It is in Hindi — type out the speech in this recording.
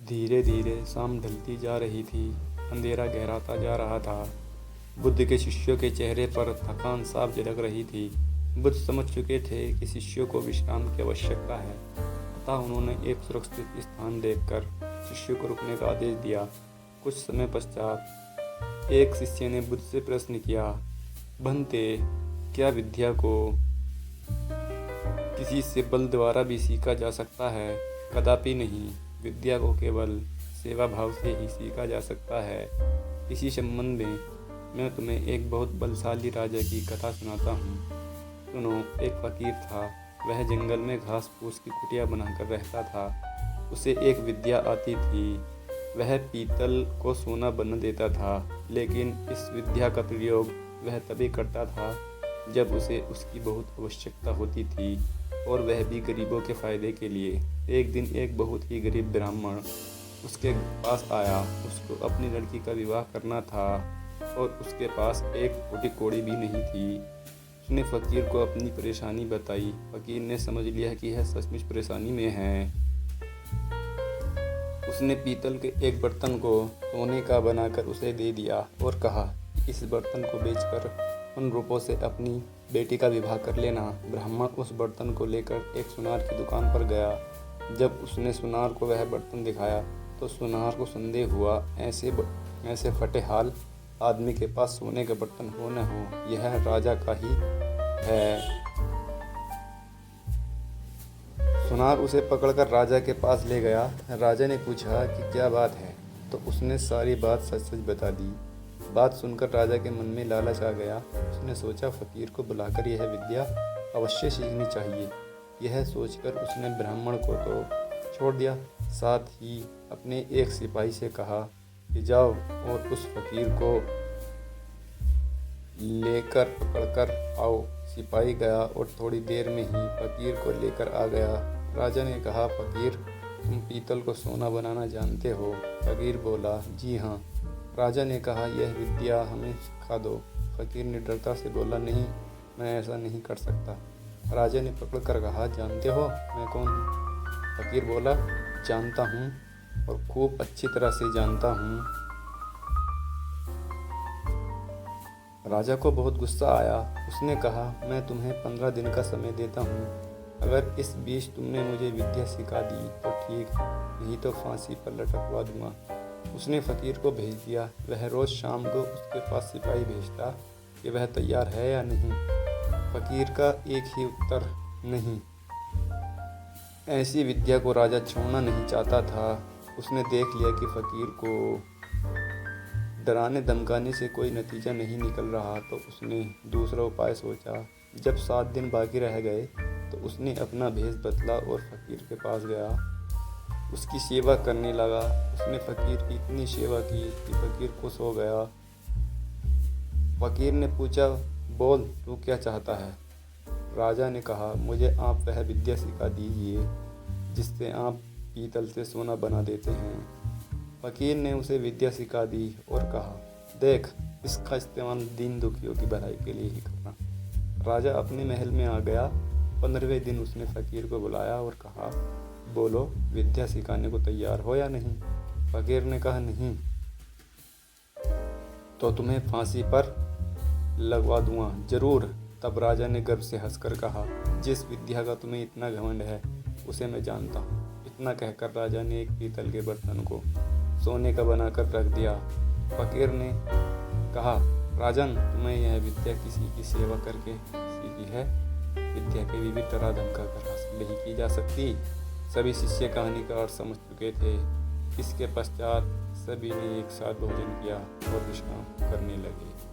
धीरे धीरे शाम ढलती जा रही थी। अंधेरा गहराता जा रहा था। बुद्ध के शिष्यों के चेहरे पर थकान साफ झलक रही थी। बुद्ध समझ चुके थे कि शिष्यों को विश्राम की आवश्यकता है, अतः उन्होंने एक सुरक्षित स्थान देखकर शिष्यों को रुकने का आदेश दिया। कुछ समय पश्चात एक शिष्य ने बुद्ध से प्रश्न किया, "भंते, क्या विद्या को किसी से बल द्वारा भी सीखा जा सकता है?" "कदापि नहीं, विद्या को केवल सेवा भाव से ही सीखा जा सकता है। इसी संबंध में मैं तुम्हें एक बहुत बलशाली राजा की कथा सुनाता हूँ। सुनो, एक फकीर था। वह जंगल में घास फूस की कुटिया बनाकर रहता था। उसे एक विद्या आती थी। वह पीतल को सोना बना देता था, लेकिन इस विद्या का प्रयोग वह तभी करता था जब उसे उसकी बहुत आवश्यकता होती थी, और वह भी गरीबों के फायदे के लिए। एक दिन एक बहुत ही गरीब ब्राह्मण उसके पास आया। उसको अपनी लड़की का विवाह करना था और उसके पास एक फूटी कौड़ी भी नहीं थी। उसने फकीर को अपनी परेशानी बताई। फकीर ने समझ लिया कि यह सचमुच परेशानी में है। उसने पीतल के एक बर्तन को सोने का बनाकर उसे दे दिया और कहा, "इस बर्तन को बेचकर उन रुपयों से अपनी बेटी का विवाह कर लेना।" ब्राह्मण उस बर्तन को लेकर एक सुनार की दुकान पर गया। जब उसने सुनार को वह बर्तन दिखाया तो सुनार को संदेह हुआ। ऐसे फटे हाल आदमी के पास सोने का बर्तन हो न हो, यह राजा का ही है। सुनार उसे पकड़कर राजा के पास ले गया। राजा ने पूछा कि क्या बात है, तो उसने सारी बात सच सच बता दी। बात सुनकर राजा के मन में लालच आ गया। उसने सोचा, फकीर को बुलाकर यह विद्या अवश्य सीखनी चाहिए। यह सोचकर उसने ब्राह्मण को तो छोड़ दिया, साथ ही अपने एक सिपाही से कहा कि जाओ और उस फकीर को लेकर पकड़कर आओ। सिपाही गया और थोड़ी देर में ही फकीर को लेकर आ गया। राजा ने कहा, "फकीर, तुम पीतल को सोना बनाना जानते हो?" फकीर बोला, "जी हाँ।" राजा ने कहा, "यह विद्या हमें सिखा दो।" फकीर निडरता से बोला, "नहीं, मैं ऐसा नहीं कर सकता।" राजा ने पकड़कर कहा, "जानते हो मैं कौन हूँ?" फकीर बोला, "जानता हूँ, और खूब अच्छी तरह से जानता हूँ।" राजा को बहुत गुस्सा आया। उसने कहा, "मैं तुम्हें 15 दिन का समय देता हूँ। अगर इस बीच तुमने मुझे विद्या सिखा दी तो ठीक, नहीं तो फांसी पर लटकवा दूंगा।" उसने फकीर को भेज दिया। वह रोज़ शाम को उसके पास सिपाही भेजता कि वह तैयार है या नहीं। फकीर का एक ही उत्तर, "नहीं।" ऐसी विद्या को राजा छोड़ना नहीं चाहता था। उसने देख लिया कि फकीर को डराने धमकाने से कोई नतीजा नहीं निकल रहा, तो उसने दूसरा उपाय सोचा। जब 7 दिन बाकी रह गए तो उसने अपना भेष बदला और फकीर के पास गया। उसकी सेवा करने लगा। उसने फकीर की इतनी सेवा की कि फकीर खुश हो गया। फकीर ने पूछा, "बोल, तू क्या चाहता है?" राजा ने कहा, "मुझे आप वह विद्या सिखा दीजिए जिससे आप पीतल से सोना बना देते हैं।" फकीर ने उसे विद्या सिखा दी और कहा, "देख, इसका इस्तेमाल दीन दुखियों की भलाई के लिए ही करना।" राजा अपने महल में आ गया। 15वें दिन उसने फकीर को बुलाया और कहा, "बोलो, विद्या सिखाने को तैयार हो या नहीं?" फकीर ने कहा, "नहीं।" "तो तुम्हें फांसी पर लगवा दूंगा।" "जरूर।" तब राजा ने गर्व से हंसकर कहा, "जिस विद्या का तुम्हें इतना घमंड है उसे मैं जानता हूँ।" इतना कहकर राजा ने एक पीतल के बर्तन को सोने का बनाकर रख दिया। फकीर ने कहा, "राजन, तुम्हें यह विद्या किसी की सेवा करके सीखी है? विद्या के विविध तरह धमका कर हासिल नहीं की जा सकती।" सभी शिष्य कहानी का अर्थ समझ चुके थे। इसके पश्चात सभी ने एक साथ भोजन किया और विश्राम करने लगे।